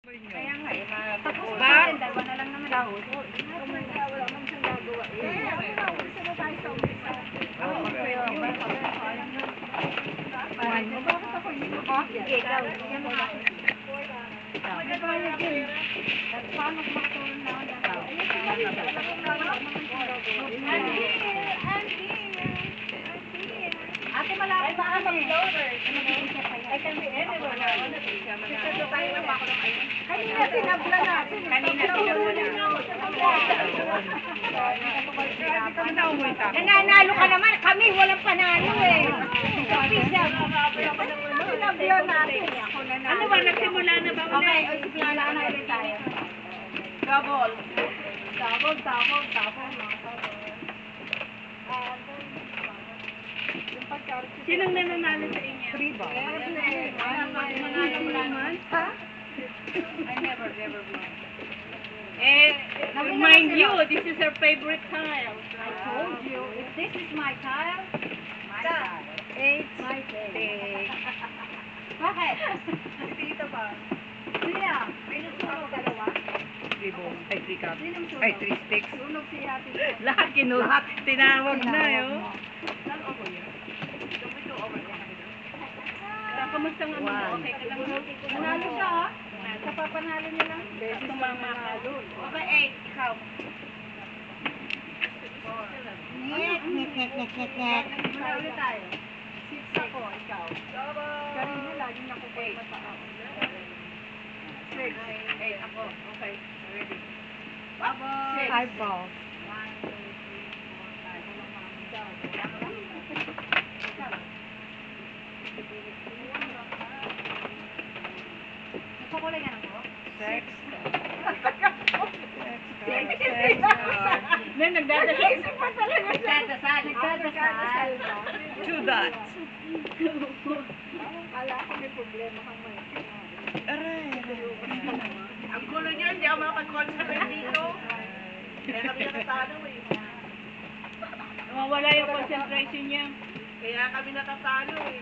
Kaya nga, Tapos ba? dalawa na lang naman daw. Wala naman siyang gagawa. Gusto mo tayo sa umpisa. Bakit ako hindi mo ba? Sige, daw. Bigyan mo ako. Paano makatulong na ako? Ate, malaki ba kami? I can be anywhere now. Kanina tinabla natin. Nananalo ka naman. Kami walang panalo eh. Tinabla natin. Ano ba? Nagsimula na ba? Okay, simula na ulit tayo. Double. Sinong nananalo sa inyo? 3 ba? Ha? I never won. Remind you, this is her favorite tile. I told you, if this is my tile, it's my day. Bakit? Tita ba? Sino? May nagsunog dalawa? 3 balls. Ay, 3 cups. Sinong sunog? Ay, 3 sticks. Sunog si Ate. Lahat tinawag na yun. Kamusta nga mo? Okay ka lang? Nanalo siya ha? Sa papanalo niya lang? Tumama ka. Okay, 8. Ikaw. Muna ulit tayo. 6 ako, ikaw. Karina, laging nakukuha mataas. 6. 8 ako. Okay, ready. 5 balls. 1, 2, 3, 4, 5. Ikaw. Nagpakulay ka na po? 6. Nagdadasal. Nagdadasal. 2 dots. Kala ko may problema kang may. Aray. Ang gulo niya, hindi ako makapag-concentrate dito. Kaya kami natatalo eh. Nawawala yung concentration niya. Kaya kami natatalo eh.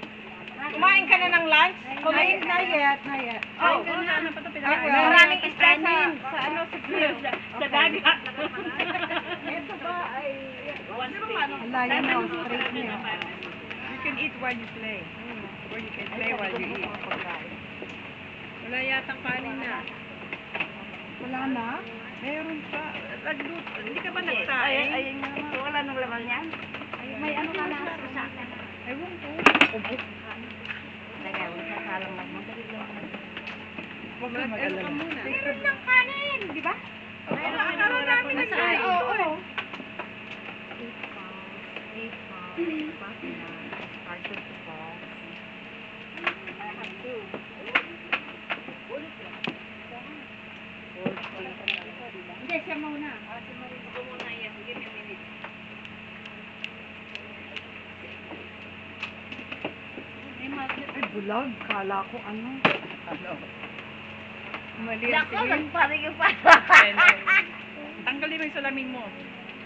Kumain ka na ng lunch? Kumain na yet. Oh, ano pa ito pinakain? Maraming isda sa ano sa dagat. Ito ba ay... Wala yun no, straight niya. You can eat while you play. Or you can play while you eat. Wala yatang kanin na. Wala na? Meron pa. Hindi ka ba nagsaing? Ayun nga naman. Wala nang laman yan? May ano ka na sa akin. Ewan ko. Teka, masasalang lang mo. Huwag ka mag-alala. Meron ng kanin, di ba? Meron. Akaroon namin nagsaing. Oo. 8 pounds. Started to fall. I have two. Hindi, siya muna. Si Marie. Ako muna yan. Give me a minute. Ay, bulag. Kala ko ano. Mali ang Ako, tingin. nagparing pa. Tanggalin mo yung salamin mo.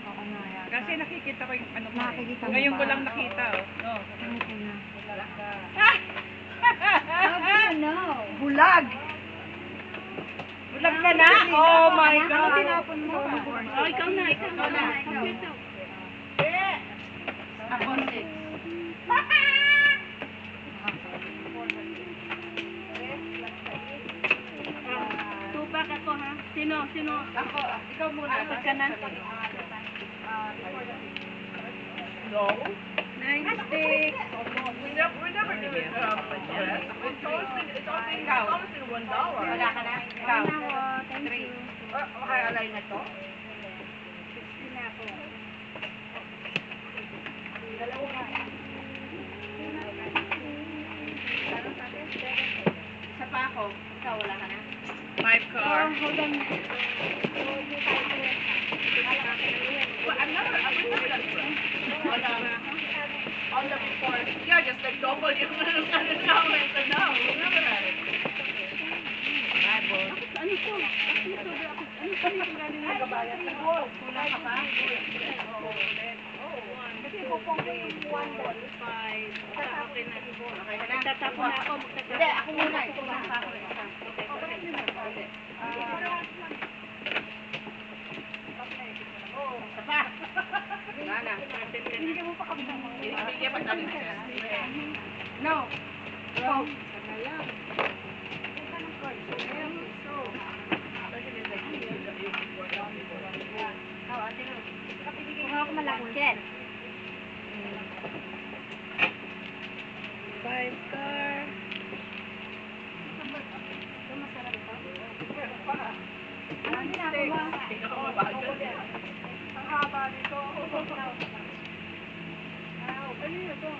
Oo nga yan. Kasi nakikita ko yung ano ko. Nakikita mo Ngayon ba? ko lang nakita. No. How do you know? Bulag! Bulag ka na? Oh my God! Tinapon mo. Oh, ikaw na. Ikaw na. Ako six. Tupak ako ha. Sino? Ako, ikaw muna. Apat ka na. No. 9 sticks. We never do it. It's always in $1. Wala ka na. Ikaw. Thank you. Makakalay na to? 16 na ako. Isa pa ako. Ikaw, wala ka na. 5 car. Hold on. On the before. Yeah, just like double yung ano namin. So now, we never had it. Ano to? Ano pa nito galing ng kabayan? Kulang ka pa? Kasi kupong ko yung 1 ball. 5. Okay na. Magtatapon na ako. Hindi, ako muna. Kulang pa ako. Okay. Ana, Hindi mo pa kami ng mga binibigyan pa tayo ng chance. No. Go. Sana lang. Ito ng coach. Ayan, so. Oh, ate mo. Kung ako malakit. 5 car. Ito masarap pa. Ano na ako ba? Ang haba nito. Ano yun ito?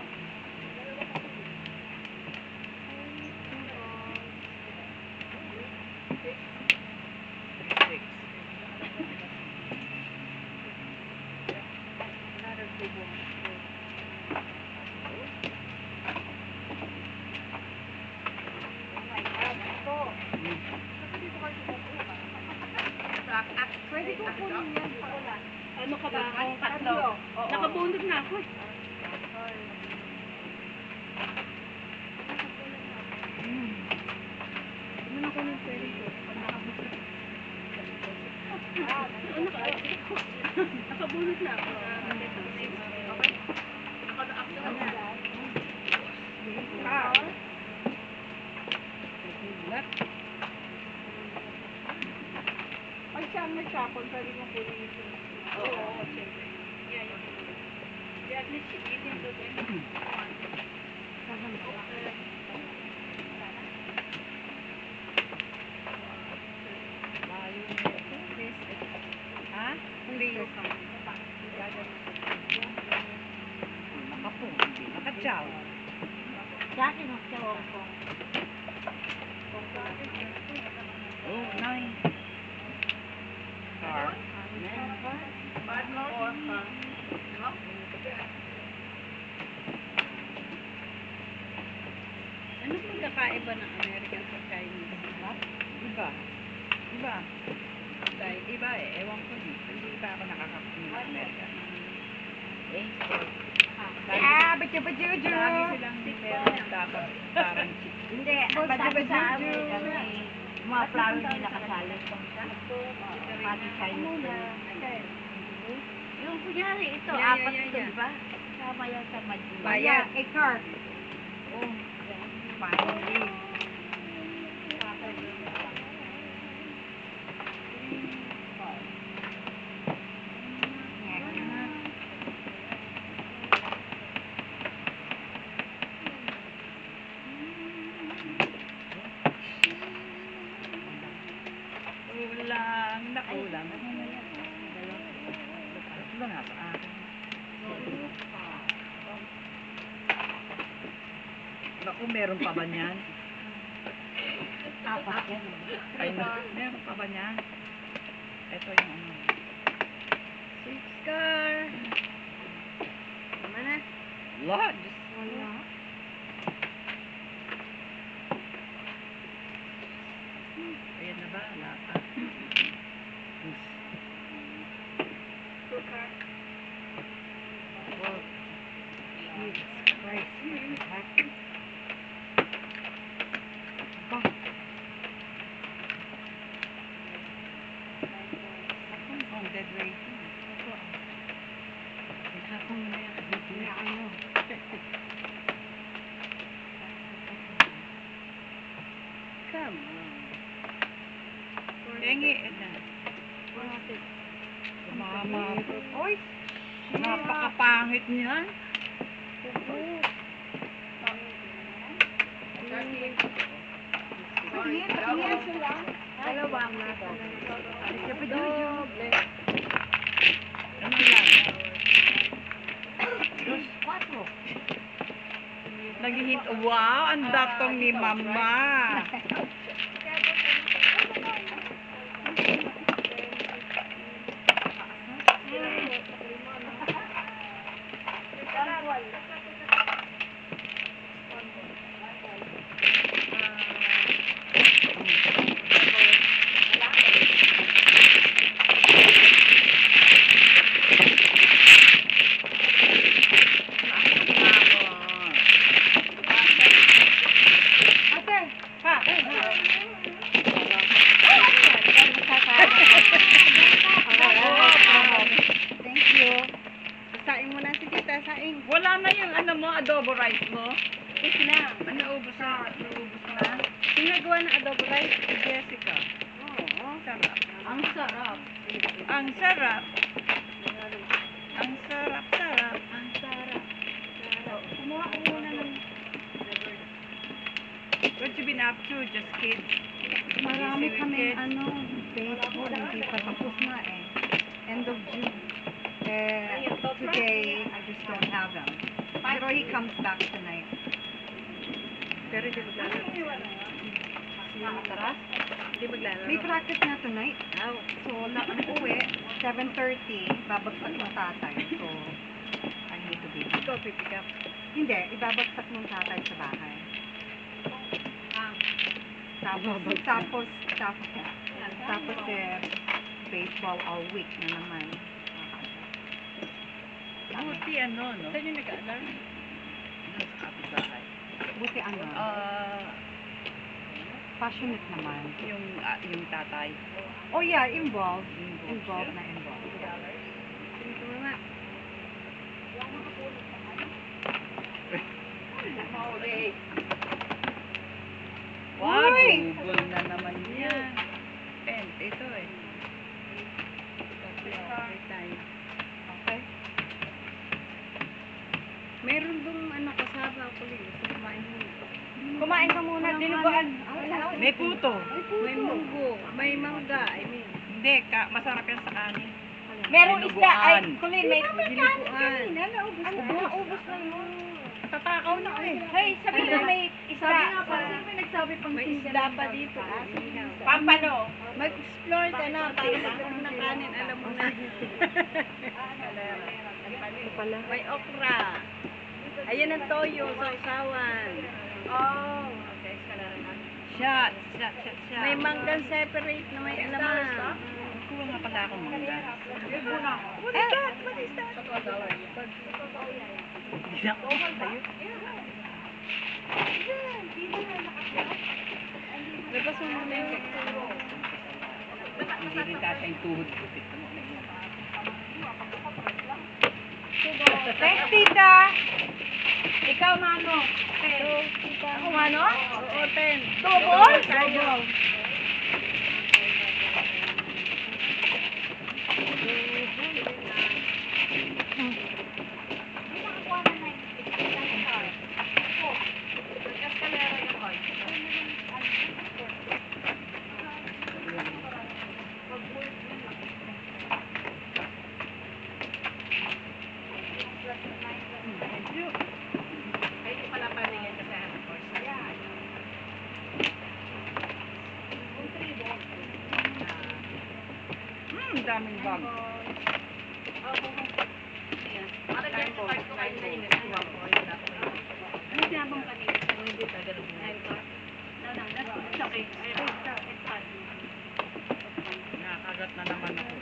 Pwede ko kunin yan sa ulan. Ano ka ba? Tatlo. Nakabunod na ako. Ano na ko ng pwede ko? Nakabunod na ako. Okay. Ako na ako. What? Pag siyang may chapon, pwede mo kunin ito. Oo, siyempre. Yeah, yun. Yeah, at least you can do it. Layo nito. Ha? Please. Nakapong, hindi nakachaw. Sa akin, ang sa Hong Kong. Oh, nice. Car. Bad more or no? Ano pagkakaiba ng American sa Chinese? Iba. Iba. Dahil iba eh. Ewan ko dito. Hindi pa ako nakakakunin ng American. Bajuju! Lagi silang meron dapat parang chick. Hindi, ang sabi sa amin, mga plano din nakasali. Pati Chinese na. Yung kunyari, ito, Yeah, apat yeah, ito, yeah. di ba? Sama yan sa Madina. Bayad. A car. Oh. Finally. Kulang na kulang. Tatlo nga sa akin. Naku, meron pa ba niyan? Apat yan. Ay, meron pa ba niyan? Ito yung ano. 6 car. Tama na. Lot. Just Wala. ayan na ba? Wala pa. Oh, Jesus Christ. Ba? Ang dead rating. Itapon mo na yan. Hindi ano. Come on. Tengi na. Mama. Oy! Napakapangit niyan. Yes lang. Dalawa ang nasa. Doble. Ano lang? 4. Naghihint. Wow, ang datong ni Mama. Ate! Ha? Kain. Wala na yung ano mo, adobo rice mo. Ito na. Naubos na. Naubos na. Sinagawa ng adobo rice. Si Jessica. Oo. Sarap. Ang sarap. Ang sarap. Ang sarap, sarap. Ang sarap. Sarap. Kumuha ko muna ng... What you been up to? Just kids? Marami Busy with kami kids? baseball. Hindi pa tapos na eh. End of June. Today, I just don't have him. Pero he comes back tonight. Pero hindi maglalaro. Nakataras? Hindi maglalaro. May practice na tonight. Out. So, ang uwi, 7:30, babagsak ng tatay. So, I need to be. Ikaw pipick up. Hindi, ibabagsak ng tatay sa bahay. Tapos baseball all week na naman. Buti ano, no? Saan yung nag-alarm? Doon sa kapitbahay. Buti ano, passionate naman. Yung tatay. Oh yeah, involved. Involved Involved siya. na involved. Ito nga. Wow, Uy! double na naman yan. Pen, ito eh. Free time. Okay. Meron dong ano kasama ko rin. Kumain muna. Kumain ka muna, dinuguan. May puto. May munggo. May mangga, I mean. Hindi, masarap yan sa kanin. Merong isda, ay, Dinuguan. Kulin, may Dinuguan. Naubos na yun. Tatakaw na eh. Hey, sabi mo may isda. Sabi nga pa, sino may nagsabi pang may isda pa dito. Pampano. Mag-explore ka na. Para magkaroon ng kanin, alam mo na. Pala. May okra. Ayan ang toyo, sausawan. Oh. Shot. May manggan separate na may alaman. Kuha nga pala akong manggan. What is that? What is that? Hindi na ako tayo. Labas mo muna yung hindi rin kasi yung tuhod ko. Thanks, tita. Ikaw, Mano. Ako, Mano? Oo, 10. Double? Tayo. Daming bag. Ano sinabang kanina? Hindi ka ganun. Nakakagat na naman ako.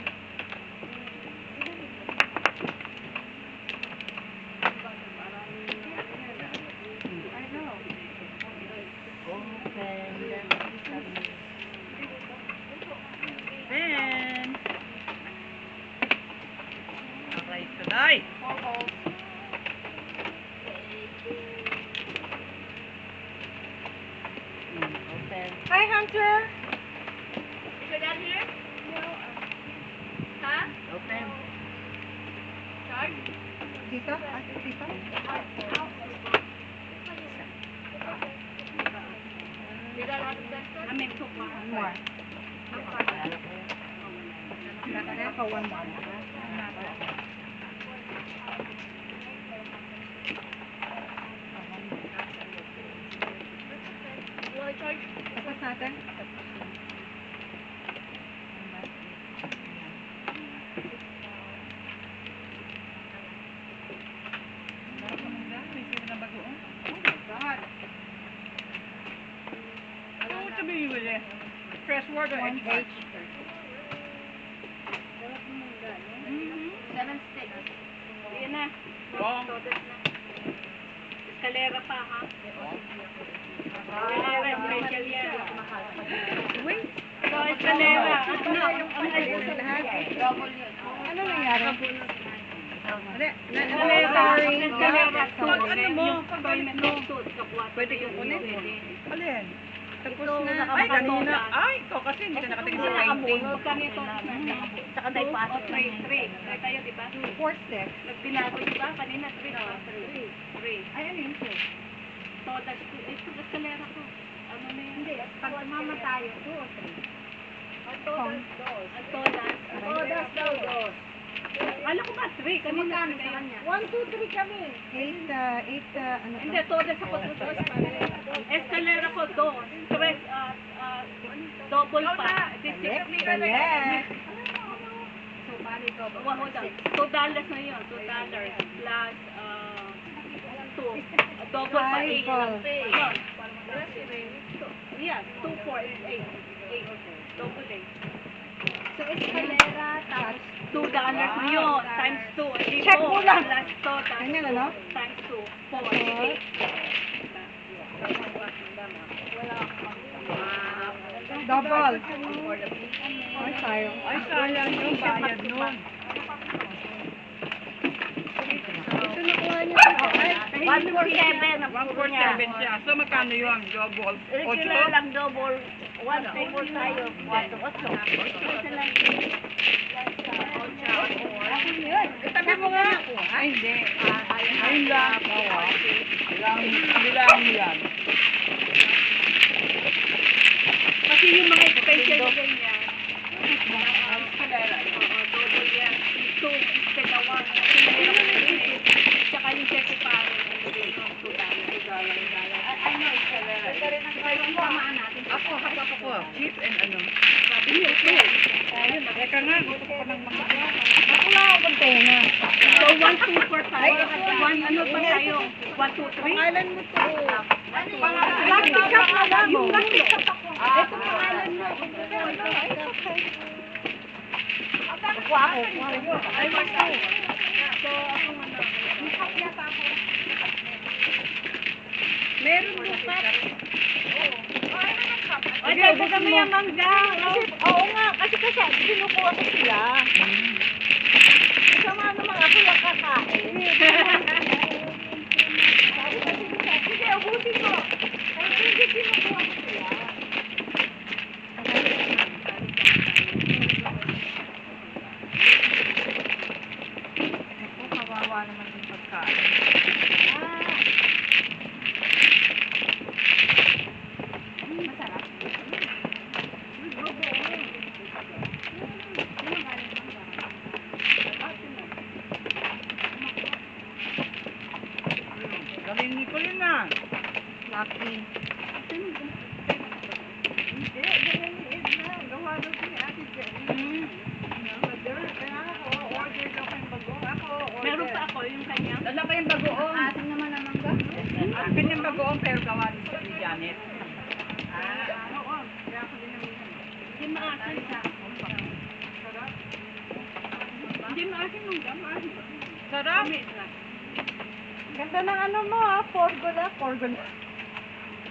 Pen. Alright, today. Open. Hi, Hunter. Is your dad here? Huh? Open. Charge? Dito? Ate, dito? You got a lot of that stuff? One more. Naka one more. You want to charge? Tapos natin? May sila na bagoong. Oh my God. Ano mo sabihin mo eh? Fresh water One extra. H. Mhm. 7 sticks. Yan na. Bong. Eskalera pa, ha? Eskalera, special yan. Wait. So, eskalera. Double yun. Ano nangyari? Hindi, Sorry. Pag ano mo, Pagbalit mo. Pwede kong kunin. alin? Tapos na. Ay, kanina. Ay, ikaw kasi hindi ka nakatingin sa painting. Ganito. Saka tayo pasok. Three tayo, di ba? 4 steps. Nagbinago, di ba? Kanina, three. Ay, ano yun po? Todas, ito, eskalera ko. Ano na yun? Hindi, pag mama tayo, 2 or 3? Ang todas, dos. Ang todas. Todas daw, dos. Alam ko ba, 3? Kanina sa kanya. 1, 2, 3 kami. 8, ano ba? Hindi, todas ako. Eskalera ko, dos. Tres, double pa. Balik. So, bali double. Hold on. $2 na yun. $2 plus, 2. Double pa, 8. Cycle. Yeah, 2, 4, 8. Double 8. So, escalera, tapos $2 na yun. Times 2. Hindi Check mo lang. Plus total. Ganyan, ano? Times 2. 4. double. Ay, sayang. Ay, sayang yung bayad nun. Ito nakuha niyo po. 147. 147 siya. So, magkano yun? Double? 8? lang double. 1 tayo. 8. Tabi mo nga. Ay, hindi. Ayun lang. Bilang yan. Kasi yung mga special na ganyan, double yan. 2 instead of 1. Kasi mayroon ko din eh. Tsaka yung secretary, $2. I know, it's yung pamaan natin. Ako, hapap ako. Cheap and ano. Sabi niyo, 2. Teka nga, gusto ko ng mga. Ako lang ang container. So, 1, 2 for tayo. 1, ano pa tayo? 1, 2, 3? Pangalan mo to. Plastic cup na lang. Yung plastic cup ako. Ito pangalan mo. Kuha ako. Ay, basta. So, ako ano. Meron mo pa. Ay, tayo kami yung mangga. Oo nga, kasi sinukuha ko sila. Kasama naman ako yung kakain. Sige, ubusin mo. Hindi kinukuha ko sila. Ako, kawawa naman yung pagkain. Masarap. Galing ni Colin na. Lucky. Hindi, galing ni Edna. Gawa daw si Ate Jenny. Kaya ako, order daw kayong bago. Ako, order. Meron pa ako yung kanya. Dala pa yung bagoong. Ating naman ang mangga. Akin yung bagoong pero gawa ni Janet. Oo. Kaya ako din namin yan. Hindi maasin sa. Hindi maasin mangga. Maasin. Sarap. Ganda ng ano mo ha, Porgola. Pergola.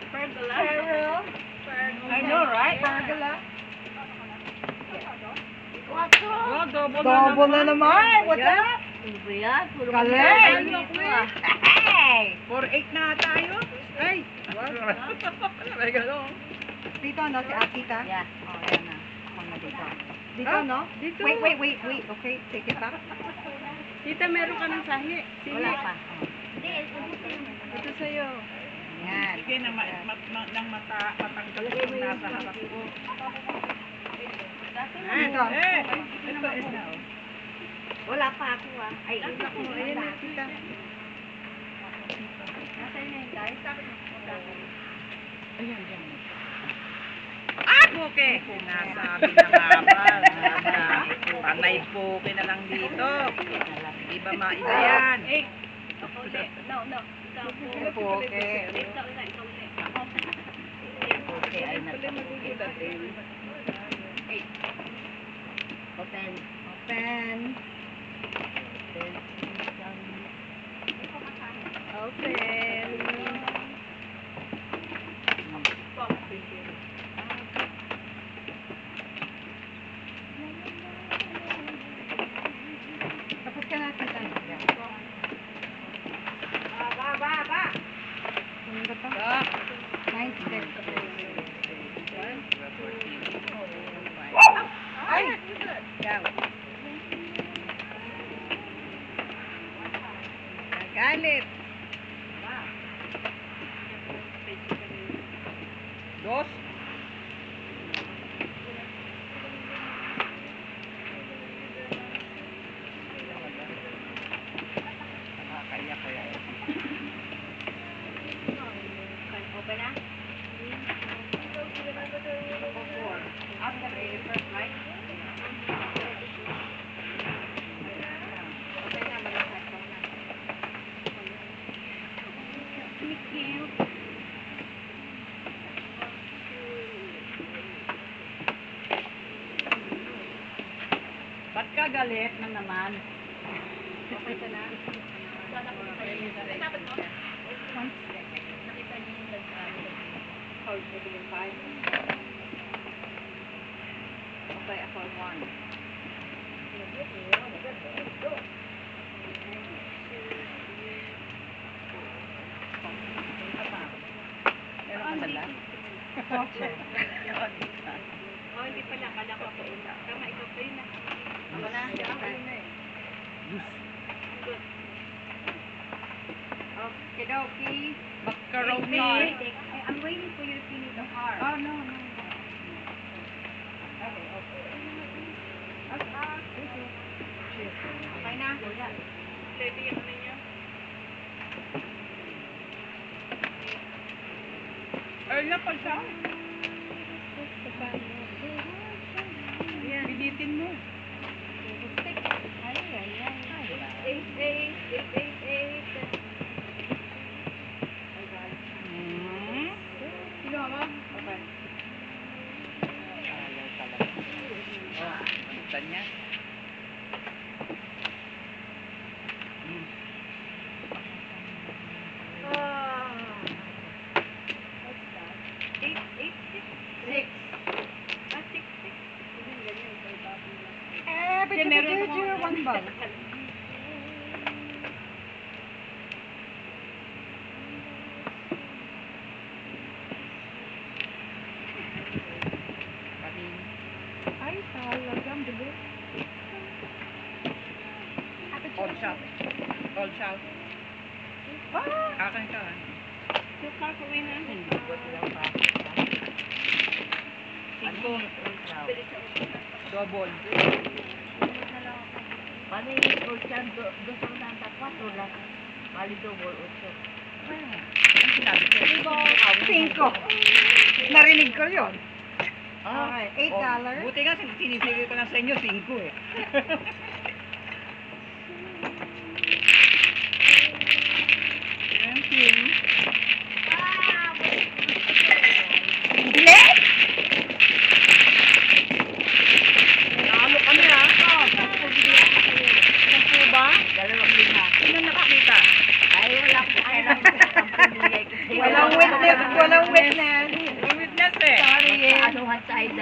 Peril. I know, right? Pergola. Oh, double Double na naman. What's Yeah. up? Galing. Hey! 4-8 na tayo. Ay! May gano'n. Dito, no? Si Akita? Yeah. Oh, yan na. Ako na dito. Dito, Ah, no? dito. Wait. Okay, take it back. Tita, meron ka ng sahi. Wala pa. Ito sa'yo. Yan. Sige, nang matanggal ko nasa harap ko. Ito. Ito, ito. Wala pa ako ah. Ay, ito ko. Ayan na, tita. Nasa inyo yung guys. Ayan, dyan. Ah, buke! Sinasabi na nga ba, panay buke na lang dito. Di ba maina yan? Eh, ako ulit. No. Ikaw po. Buke. Ikaw na, ikaw ulit. Ako. Okay, ay Open. Open. Tapos ka na, tita. daw. Galit. Dos. Nakakaiyak ko yan. Open na? After the first light? Okay na, malakas ko na. Thank you. Ba't ka galit na naman? Okay ka na? Dapat mo? Nakita niyo yung hold mo yung 5. Okay, ako 1. Meron ka dala? Kotse. Oh, hindi pala. Kala ko ako una. Tama, ikaw pa yun na. Ako na. Good. Okie-dokie. Macaroni. I'm waiting for you to finish the heart. Oh, no. Okay na? Ready yung ano niyo? Earl na pag sa Pilitin mo. 888. Sino mo? Okay. Ayaw talaga. Balitan niya. One bag. Ay, talagang bilis. All shot. All shot. Akin ka. So, kakawin na. Cinco. Double. Paano yung 8? Gusto ko na ang 4 lang. Bali double 8. Ang sinabi ko. 5. Narinig ko yun. Ah, Okay, $8. Buti nga, sinisigil ko lang sa inyo, 5 eh. Thank you. Hindi! Nalo kami ha. Sampu ba? 2-5. Sino nakakita? Ay, wala ko kailang 10 binigay ko sa'yo. Walang witness, walang witness. May witness eh. Sorry eh. Anuhan sa'yo 2.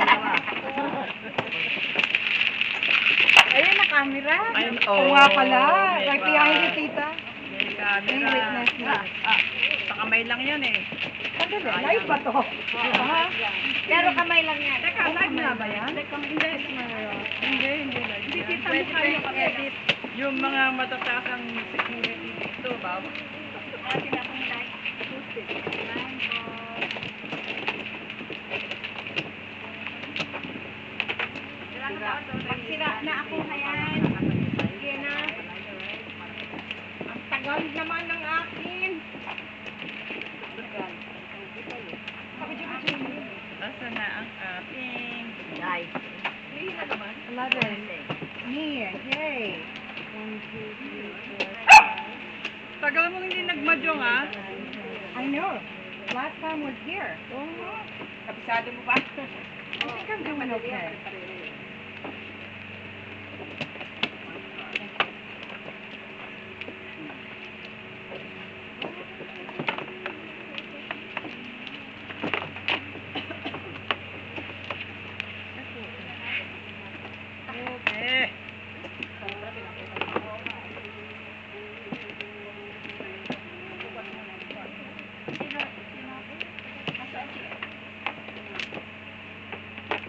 Ayun na camera. Ayun, Oo nga pala. may Right pa- behind you, tita. May camera. May witness na. Sa kamay lang yan eh. Sandali, live ba to? Diba? Pero kamay lang yan. Teka, live na ba yan? Hindi. Hindi kita mo kayo edit. Yung mga matatakang security dito, bawal. Atin akong like. Posted. Pag sira na ako, hayan. Sige na. Ang tagal naman ng akin. Asa na ang ating... Guys. 11. Me, yay. 1, 2, 3, 4, Tagal mo hindi nagmadyong ha? 5. I know. Last time was here. Kapisado mo ba? I think I'm doing okay. Okay.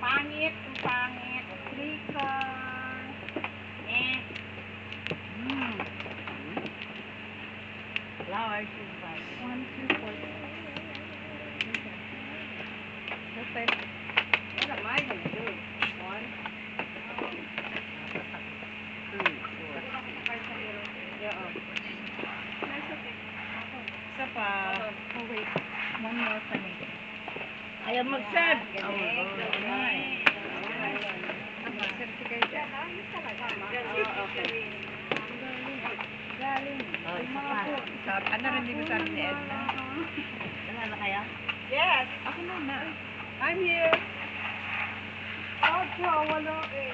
Pangit, ang pangit. 3 cards. hours is fine. 1, 2, 4. Perfect. What am I gonna do? 1, 2, 4. Yeah, oh. Isa pa. Oh, wait. One more for me. Ayaw mag-serve. Mag-serve si kayo dyan. Galing. Oh, isa pa. Sabi, ano rin din sabi ni Edna? Wala na kaya? Yes! Ako muna. I'm here. Wala eh.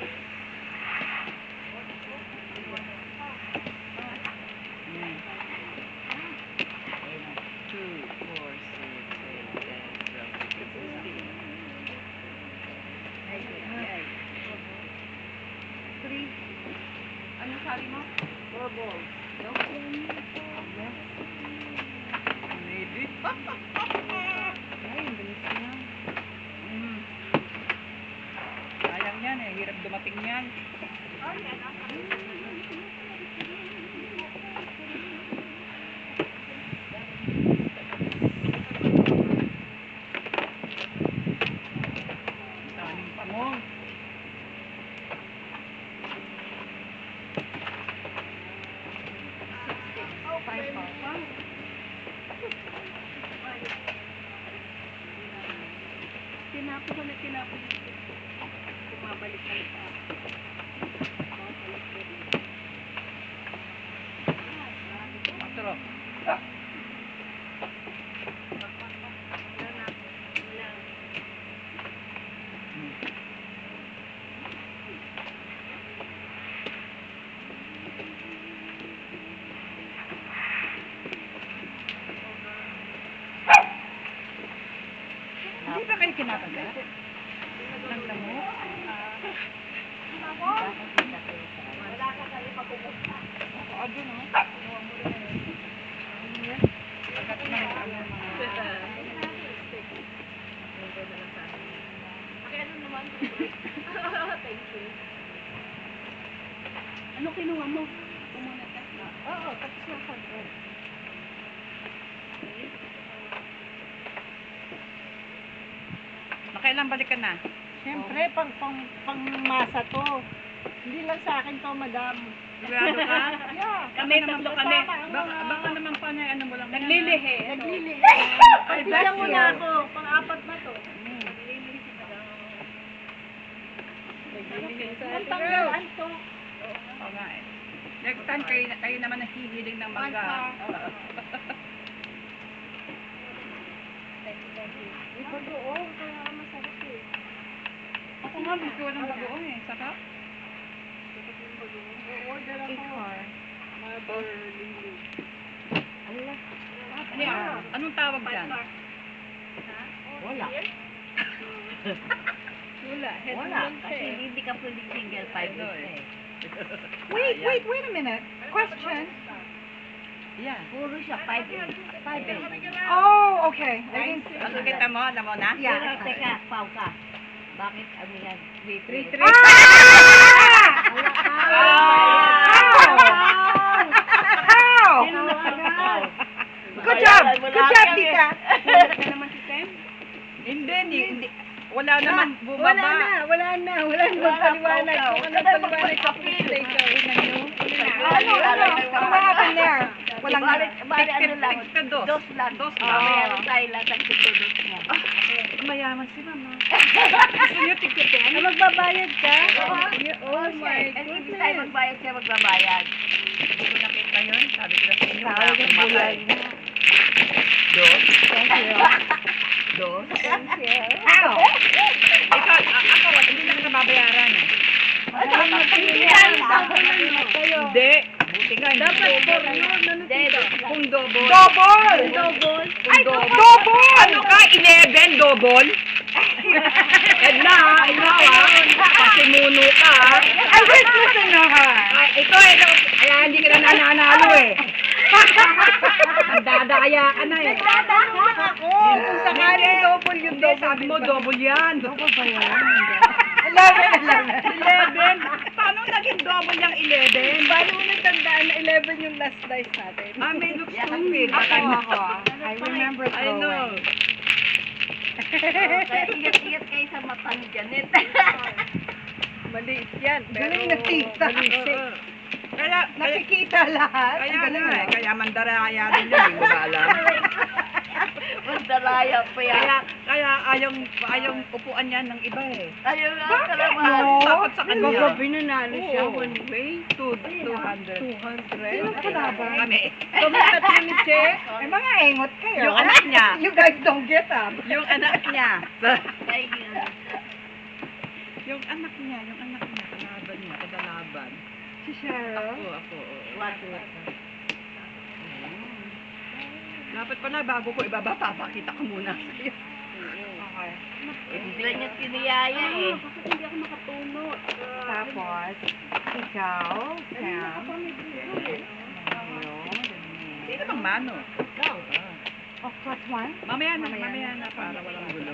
Mm. 2, 4, 6, 8, 10, 12, 13, 14. Three. Ano sabi mo? 4 balls. No? Yes. Maybe. Ay, ang bilis niya. Mm. Sayang yan eh. Hirap dumating yan. Daming pangong. Five balls. Tinapo ko na tinapo yung kumabalik na ito. Matro. Hindi ba kayo kinakagat? Ng lamok? Wala ka kayo pagpupunta. Oo, doon o. Kagat na yung ano mga... Ano naman? Thank you. Ano kinuha mo? Kumuna ka. Oo, tapos na ako. Nakailang balik ka na? Siyempre, pang masa to. Hindi lang sa akin to, madam. Sigurado ka? Yeah. Kami, tatlo kami. Baka naman pa na ano mo lang. Naglilihi. Naglilihi. Ay, Bigyan mo bless na you. ako. Pang-apat na to. Naglilihi si madam. Ang tanggalan to. Oo nga eh. Next time, kayo naman nahihiling ng mangga. May bagoong, kaya masarap eh. Ako nga, gusto ko ng bagoong eh. Sarap. Order ako. Mother Lily. Ala, Ano yan? Anong tawag dyan? wala. Wala. Wala. Kasi hindi ka pwedeng single 5 Ano days eh. eh. Wait a minute. Question. Yeah. Puro siya 5 days. 5 days. Oh, okay. I didn't see Ano kita mo? Alam mo na? Yeah. Pero teka, pau ka. Bakit ano yan? 3-3. How? Good job, tita. Wala naman si Tem? Hindi. Wala naman bumaba. Wala na paliwanag. Kung ano paliwanag sa police station. Ano? What happened there? Walang Bali ano lang. Tigka dos. Dos lang. Dos Ah, lang. meron tayo lang ng dos nga. Mayaman si mama. Gusto niyo tigpitin? Ah, magbabayad ka? Oh my And ibig tayo goodness. magbayad siya magbabayad. Hindi ko nakita yun. Sabi ko na sa inyo. Wala Tawag akong ang bakay. bulan. Dos. Thank you. Dos. Thank you. How? Ikaw, ako, hindi na kita babayaran eh. Hindi. Buti nga. Dapat Hindi. for yun. Ano dito? Kung double. Double! Ay, double! Ano ka? 11 double? Edna, ikaw pasimuno ka Ay, wait, listen na ha. Ito kaya hindi ka na nananalo eh. Ang dadaya ka na eh. Nagdadahon ako. Kung sakaling double yung Hindi, sabi mo double yan. Double ba yan? 11. 11. Paano naging double? mo niyang 11? Paano mo natandaan na 11 yung last dice natin? Ah, may look stupid. Ako. I remember I know. Kaya ingat-ingat kayo sa mata ni Janet. Maliit yan. Pero Galing na tita. malisik. Kaya, Nakikita lahat. kaya nga eh. Kaya mandaraya din yun. Hindi ko ba alam. Magdalaya pa yan. Kaya ayong upuan niya ng iba eh. Ayaw nga ka naman. Takot sa kanya. Gagabi nanalo siya Oo. one way. 200. 200. Sino kalaban? Kami. Kami tatlo ni Che. May mga engot kayo. Yung anak niya. You guys don't get up. Yung anak niya. Ay, yun. Yung anak niya. Kalaban niya. Kadalaban. Si Cheryl. Ako. Oo. What? Dapat pala bago ko ibaba, papakita ko muna sa'yo. Okay. Bigla niya tiniyaya eh. Bakit hindi ako makatunod? Tapos, ikaw, Sam. Sino bang mano? Of course, one. Mamaya na para walang gulo.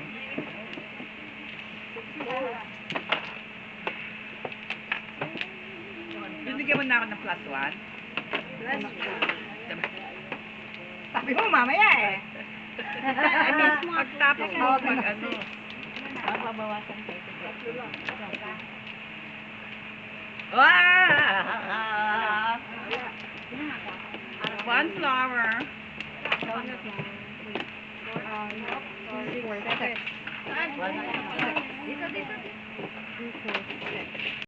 Binigyan mo na ako ng +1. Sabi mo, mamaya eh. Pagtapos mo, ano. Mapabawasan kayo. Wow! One flower. Dito.